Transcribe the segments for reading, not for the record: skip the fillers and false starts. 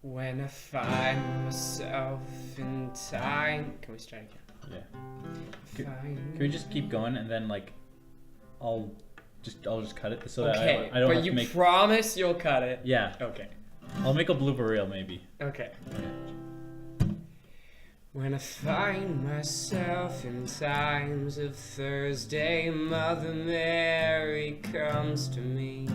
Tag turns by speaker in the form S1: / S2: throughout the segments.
S1: When I find myself in time. Can we start again?
S2: Yeah. Can we just keep going and then I'll just cut it so that
S1: Okay,
S2: I don't
S1: but
S2: have
S1: you
S2: to make.
S1: promise you'll cut it.
S2: Yeah.
S1: Okay.
S2: I'll make a blooper reel maybe.
S1: Okay. When I find myself in times of Thursday, Mother Mary comes to me.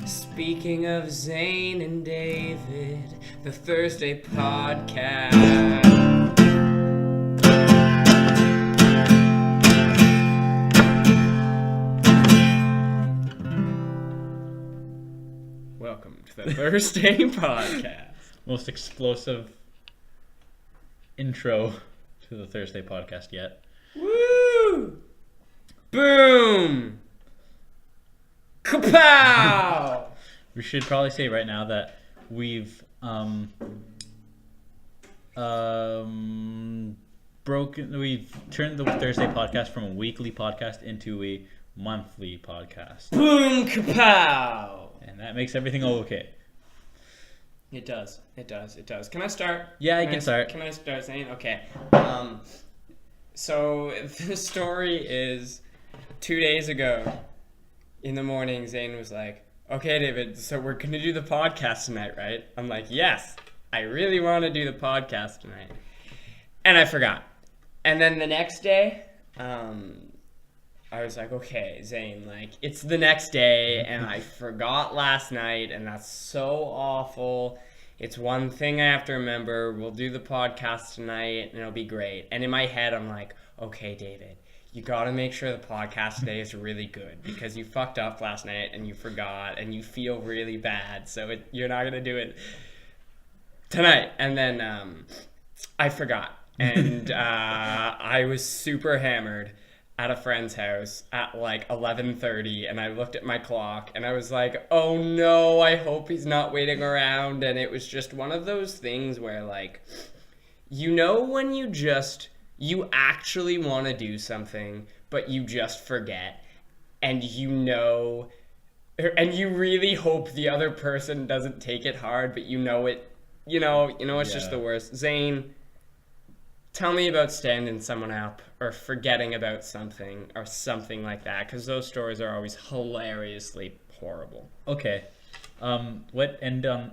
S1: Speaking of Zane and David, the Thursday podcast. Welcome to the Thursday podcast.
S2: Most explosive intro to the Thursday podcast yet.
S1: Woo! Boom! Kapow!
S2: We should probably say right now that we've we've turned the Thursday podcast from a weekly podcast into a monthly podcast.
S1: Boom! Kapow!
S2: And that makes everything okay.
S1: It does. It does. It does. Can I start?
S2: Yeah, you can start.
S1: Can I start saying? Okay. So the story is 2 days ago in the morning, Zane was like, okay, David, so we're going to do the podcast tonight, right? I'm like, yes, I really want to do the podcast tonight. And I forgot. And then the next day, I was like, okay, Zane, it's the next day, and I forgot last night, and that's so awful. It's one thing I have to remember. We'll do the podcast tonight, and it'll be great. And in my head, I'm like, okay, David, you got to make sure the podcast today is really good, because you fucked up last night, and you forgot, and you feel really bad, so you're not going to do it tonight. And then I forgot, and I was super hammered at a friend's house at 11:30, and I looked at my clock and I was like, oh no, I hope he's not waiting around. And it was just one of those things where when you actually want to do something but you just forget, and and you really hope the other person doesn't take it hard, but it's just the worst. Zane, tell me about standing someone up or forgetting about something or something like that, because those stories are always hilariously horrible.
S2: Okay. What end of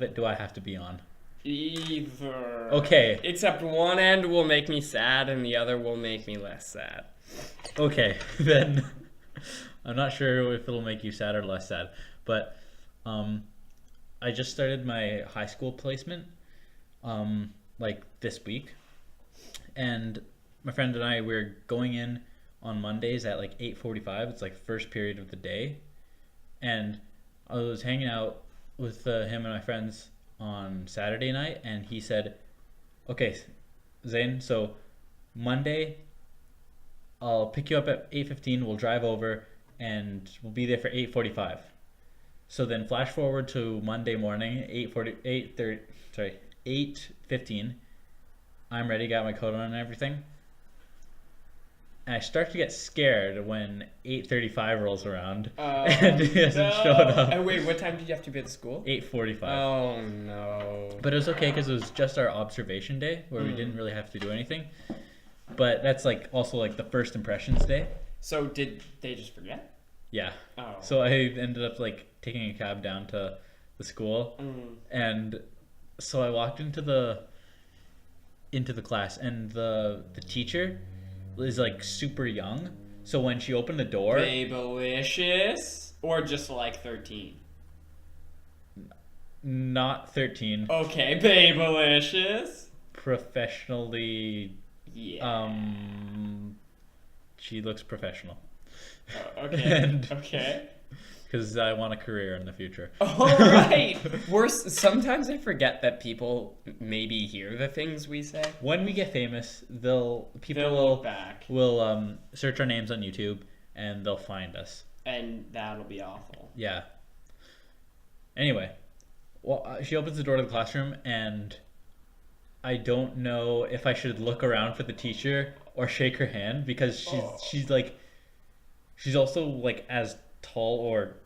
S2: it do I have to be on?
S1: Either.
S2: Okay.
S1: Except one end will make me sad and the other will make me less sad.
S2: Okay, then I'm not sure if it'll make you sad or less sad, but I just started my high school placement this week, and my friend and I, we're going in on Mondays at 8:45. It's first period of the day, and I was hanging out with him and my friends on Saturday night, and he said, okay, Zane, so Monday I'll pick you up at 8:15, we'll drive over and we'll be there for 8:45. So then flash forward to Monday morning, 8:15. I'm ready, got my coat on and everything. And I start to get scared when 8:35 rolls around and he hasn't showed up.
S1: And wait, what time did you have to be at the school?
S2: 8:45.
S1: Oh no.
S2: But it was okay because it was just our observation day where we didn't really have to do anything. But that's also the first impressions day.
S1: So did they just forget?
S2: Yeah.
S1: Oh.
S2: So I ended up taking a cab down to the school, and so I walked into the class, and the teacher is super young. So when she opened the door,
S1: Babylicious, or just 13?
S2: Not 13.
S1: Okay, Babylicious.
S2: Professionally,
S1: Yeah.
S2: she looks professional.
S1: Oh, okay. Okay.
S2: Because I want a career in the future.
S1: All right. Sometimes I forget that people maybe hear the things we say.
S2: When we get famous, people will search our names on YouTube and they'll find us.
S1: And that'll be awful.
S2: Yeah. Anyway, she opens the door to the classroom, and I don't know if I should look around for the teacher or shake her hand, because she's also as tall or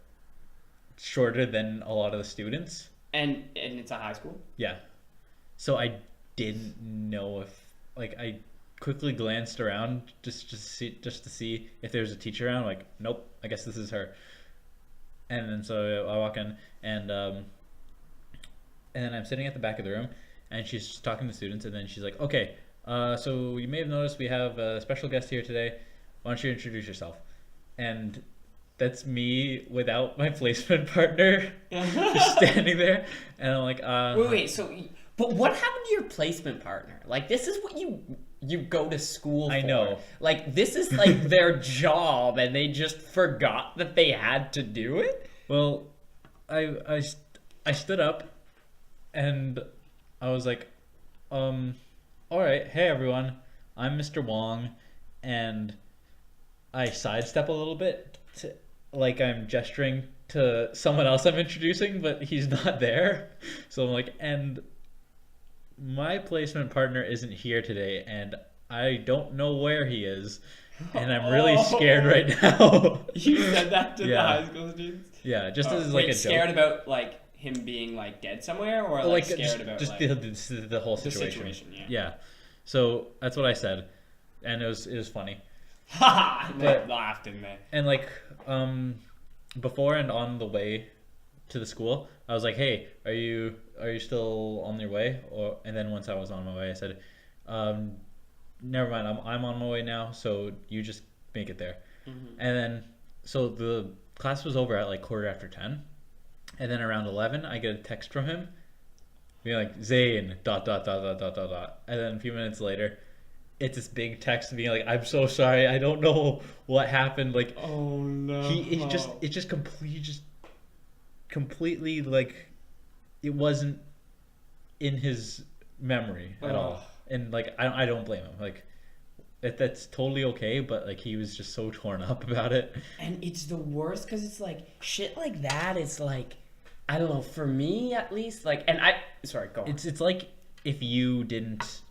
S2: shorter than a lot of the students.
S1: And it's a high school?
S2: Yeah. So I didn't know if, like, I quickly glanced around just to see if there was a teacher around. Like, nope, I guess this is her. And then so I walk in, and then I'm sitting at the back of the room, and she's just talking to students, and then she's like, okay, so you may have noticed we have a special guest here today. Why don't you introduce yourself? And that's me without my placement partner, just standing there, and I'm like,
S1: wait, so, but what happened to your placement partner? Like, this is what you go to school for.
S2: I know.
S1: Like, this is like their job, and they just forgot that they had to do it?
S2: Well, I stood up, and I was like, all right, hey everyone, I'm Mr. Wong, and I sidestep a little bit, like I'm gesturing to someone else I'm introducing, but he's not there. So I'm like, and my placement partner isn't here today, and I don't know where he is, and I'm really scared right now.
S1: You said that to the
S2: Yeah.
S1: high school students?
S2: Yeah, just as
S1: Wait,
S2: like a
S1: scared
S2: joke.
S1: about, like, him being, like, dead somewhere? Or, like scared
S2: just,
S1: about,
S2: just
S1: like...
S2: the whole
S1: the
S2: situation.
S1: situation, yeah.
S2: Yeah. So that's what I said, and it was funny.
S1: Ha! They
S2: But-
S1: laughed, didn't they?
S2: And like before and on the way to the school, I was like, "Hey, are you still on your way?" Or and then once I was on my way, I said, "Never mind, I'm on my way now. So you just make it there."
S1: Mm-hmm.
S2: And then so the class was over at like 10:15, and then around 11, I get a text from him, being like, "Zane dot dot dot dot dot dot dot," and then a few minutes later, it's this big text being like, "I'm so sorry, I don't know what happened." Like,
S1: Oh, no.
S2: it's just completely like, it wasn't in his memory at all,
S1: Ugh.
S2: and like I don't blame him. Like, that's totally okay, but like he was just so torn up about it.
S1: And it's the worst because it's like, shit like that, it's like, I don't know, for me at least, like, and sorry, go on.
S2: It's like if you didn't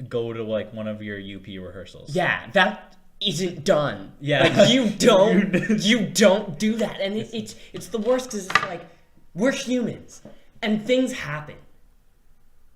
S2: go to like one of your UP rehearsals.
S1: Yeah, that isn't done.
S2: Yeah.
S1: Like, you don't do that. And it's the worst because it's like, we're humans and things happen.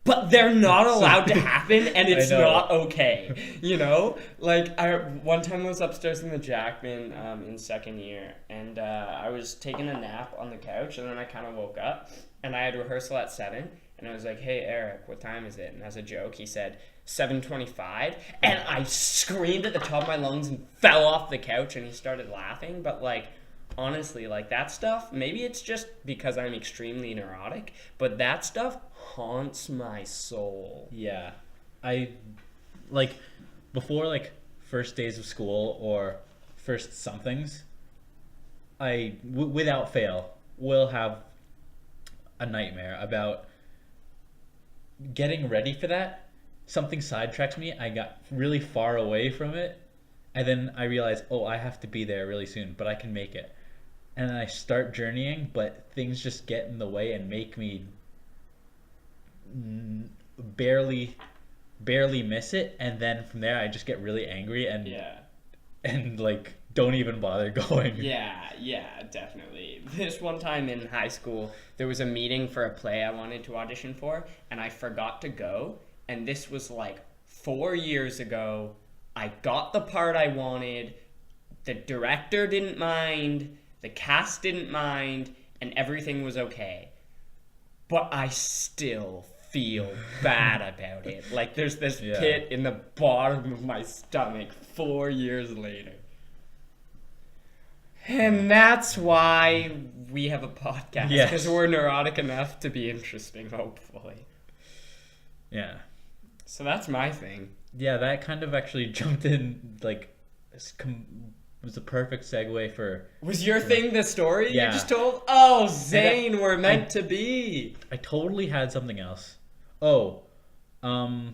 S1: But they're not allowed to happen, and it's
S2: I know.
S1: not okay, you know? Like, one time I was upstairs in the Jackman in second year, and I was taking a nap on the couch, and then I kind of woke up, and I had rehearsal at 7, and I was like, hey, Eric, what time is it? And as a joke, he said, 7:25, and I screamed at the top of my lungs and fell off the couch, and he started laughing, but, like, honestly, like, that stuff, maybe it's just because I'm extremely neurotic, but that stuff haunts my soul.
S2: Yeah. I like before like first days of school or first somethings, I without fail will have a nightmare about getting ready for that. Something sidetracks me. I got really far away from it, and then I realize, oh, I have to be there really soon, but I can make it. And then I start journeying, but things just get in the way and make me barely miss it, and then from there I just get really angry and like don't even bother going.
S1: Yeah, definitely. This one time in high school, there was a meeting for a play I wanted to audition for, and I forgot to go, and this was like 4 years ago. I got the part I wanted, the director didn't mind, the cast didn't mind, and everything was okay. But I still feel bad about it. Like, there's this pit in the bottom of my stomach 4 years later. And that's why we have a podcast.
S2: Yes.
S1: Because we're neurotic enough to be interesting, hopefully.
S2: Yeah.
S1: So that's my thing.
S2: Yeah, that kind of actually jumped in, like, was a perfect segue for...
S1: Was your thing the story
S2: Yeah.
S1: you just told? Oh, Zane, we're meant to be.
S2: I totally had something else. Oh, the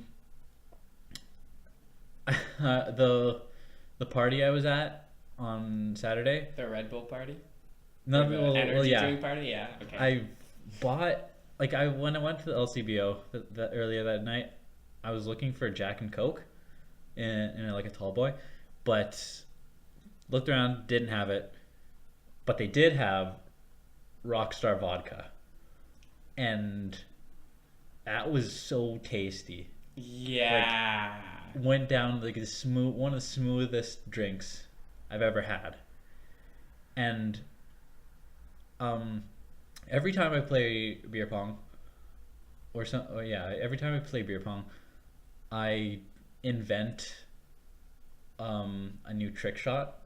S2: party I was at on Saturday.
S1: The Red Bull party?
S2: No,
S1: Or the energy drink party? Yeah, okay.
S2: I bought, like, when I went to the LCBO earlier that night, I was looking for Jack and Coke in like a tall boy, but looked around, didn't have it, but they did have Rockstar vodka. and that was so tasty.
S1: Yeah.
S2: Went down like one of the smoothest drinks I've ever had. And every time I play beer pong, every time I play beer pong, I invent a new trick shot.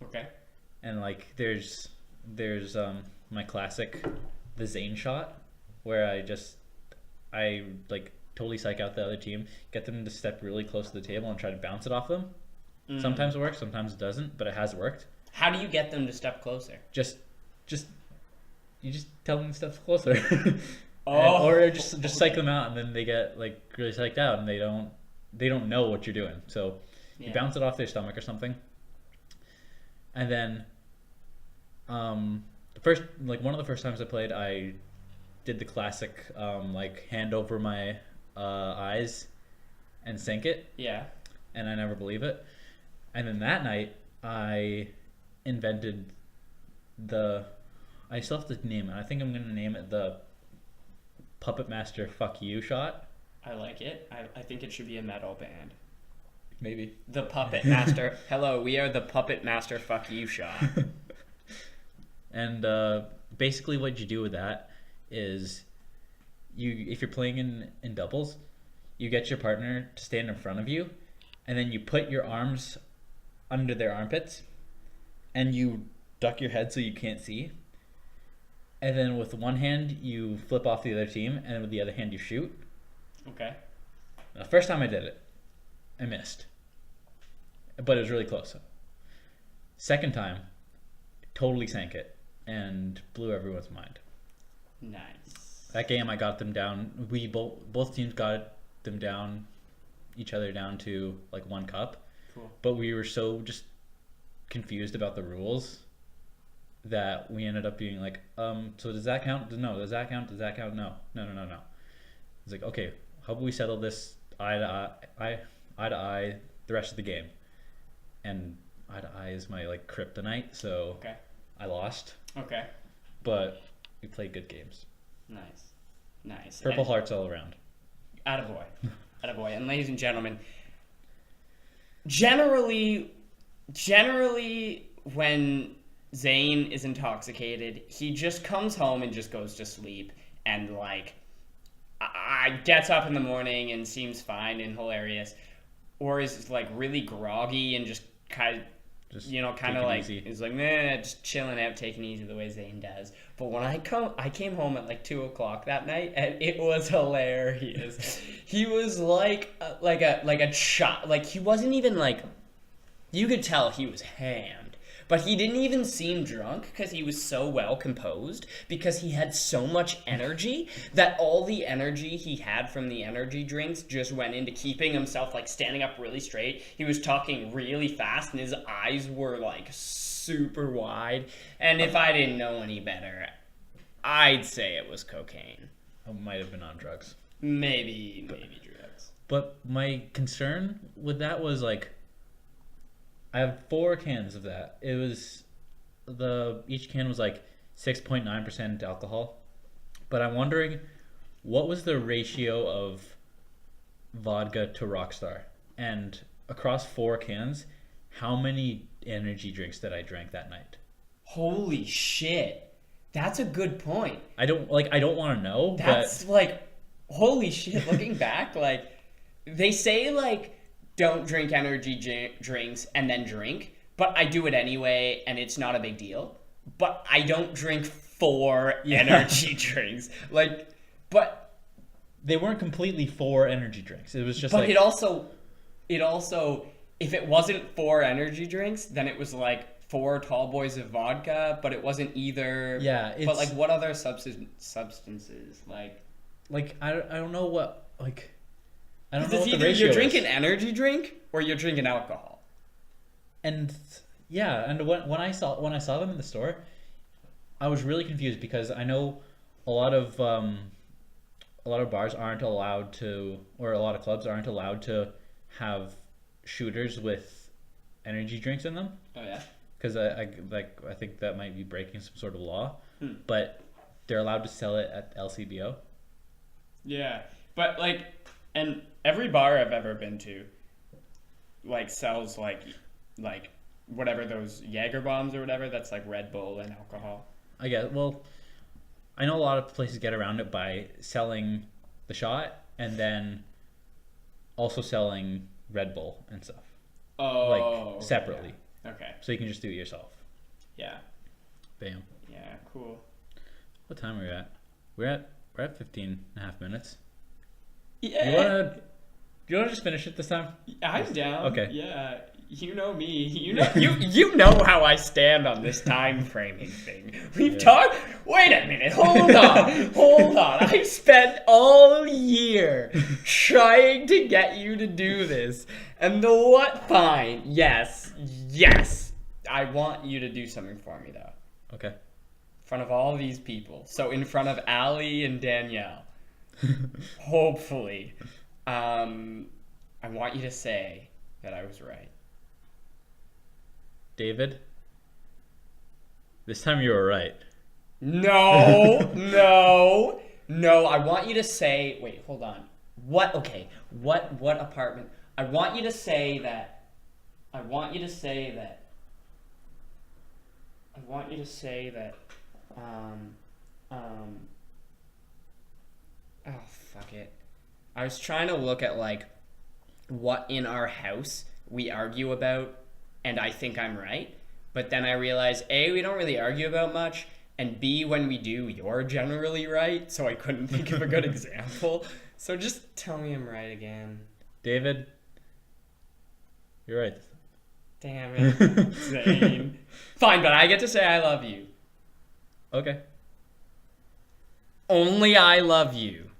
S1: Okay.
S2: And like there's my classic, the Zane shot, where I like totally psych out the other team, get them to step really close to the table and try to bounce it off them. Sometimes it works, sometimes it doesn't, but it has worked.
S1: How do you get them to step closer?
S2: Just you just tell them to step closer.
S1: Oh.
S2: Or just psych them out, and then they get like really psyched out, and they don't know what you're doing. So you bounce it off their stomach or something, and then one of the first times I played, I did the classic like hand over my eyes and sink it.
S1: Yeah.
S2: And I never believe it. And then that night I invented I still have to name it. I think I'm gonna name it the Puppet Master Fuck You shot.
S1: I like it. I think it should be a metal band.
S2: Maybe.
S1: The Puppet Master. Hello, we are the Puppet Master Fuck You shot.
S2: And basically what you do with that is if you're playing in doubles, you get your partner to stand in front of you, and then you put your arms under their armpits, and you duck your head so you can't see. And then with one hand, you flip off the other team, and with the other hand, you shoot.
S1: Okay.
S2: The first time I did it, I missed. But it was really close. Second time, totally sank it and blew everyone's mind.
S1: Nice.
S2: That game, I got them down. We both teams got them down, each other down to like one cup.
S1: Cool.
S2: But we were so just confused about the rules that we ended up being like, so does that count? No. Does that count? Does that count? No. It's like, okay, how about we settle this eye to eye the rest of the game? And eye to eye is my like kryptonite, so
S1: okay.
S2: I lost.
S1: Okay.
S2: But we played good games.
S1: Nice.
S2: Purple hearts all around.
S1: Attaboy. And ladies and gentlemen, generally when Zane is intoxicated, he just comes home and just goes to sleep and like I gets up in the morning and seems fine and hilarious, or is like really groggy and just kind of like
S2: easy.
S1: is like meh, just chilling out, taking it easy the way Zane does. But when I came home at like 2:00 that night, and it was hilarious. He was like a shot. Like he wasn't even like, you could tell he was hammed. But he didn't even seem drunk because he was so well composed, because he had so much energy that all the energy he had from the energy drinks just went into keeping himself like standing up really straight. He was talking really fast and his eyes were like super wide. And if I didn't know any better, I'd say it was cocaine.
S2: I might have been on drugs.
S1: Maybe drugs.
S2: But my concern with that was like, I have 4 cans of that. It was each can was like 6.9% alcohol. But I'm wondering, what was the ratio of vodka to Rockstar? And across 4 cans, how many energy drinks did I drink that night?
S1: Holy shit. That's a good point.
S2: I don't want to know.
S1: That's like, holy shit. Looking back, like they say like, don't drink energy drinks and then drink, but I do it anyway and it's not a big deal. But I don't drink 4 energy drinks. Like, but
S2: they weren't completely 4 energy drinks. It was just
S1: but it also if it wasn't 4 energy drinks, then it was like 4 tall boys of vodka, but it wasn't either.
S2: Yeah,
S1: but like what other substances like
S2: I don't know what like. I don't know
S1: it's
S2: what the
S1: either
S2: ratio
S1: you're drinking
S2: is.
S1: energy drink or you're drinking alcohol.
S2: And yeah, and when I saw them in the store, I was really confused because I know a lot of bars aren't allowed to, or a lot of clubs aren't allowed to have shooters with energy drinks in them.
S1: Oh yeah.
S2: Because I think that might be breaking some sort of law. But they're allowed to sell it at LCBO.
S1: Yeah, but like, and every bar I've ever been to, like, sells like whatever those Jaeger bombs or whatever. That's like Red Bull and alcohol.
S2: I guess. Well, I know a lot of places get around it by selling the shot and then also selling Red Bull and stuff.
S1: Oh,
S2: Like separately.
S1: Yeah. Okay.
S2: So you can just do it yourself.
S1: Yeah.
S2: Bam.
S1: Yeah. Cool.
S2: What time are we at? We're at 15 and a half minutes.
S1: Yeah.
S2: You wanna just finish it this time?
S1: I'm down.
S2: Okay.
S1: Yeah. You know me. You know how I stand on this time framing thing. We've talked. Wait a minute. Hold on. I spent all year trying to get you to do this, and the what? Fine. Yes. I want you to do something for me though.
S2: Okay.
S1: In front of all these people. So in front of Ali and Danielle. Hopefully. I want you to say that I was right.
S2: David, this time you were right.
S1: No. I want you to say. Wait, hold on. What? Okay. What apartment? I want you to say that. Oh, fuck it. I was trying to look at like what in our house we argue about, and I think I'm right. But then I realized A, we don't really argue about much, and B, when we do, you're generally right. So I couldn't think of a good example. So just tell me I'm right again.
S2: David, you're right.
S1: Damn it, Zane. Fine, but I get to say I love you.
S2: Okay.
S1: Only I love you.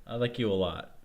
S2: I like you a lot.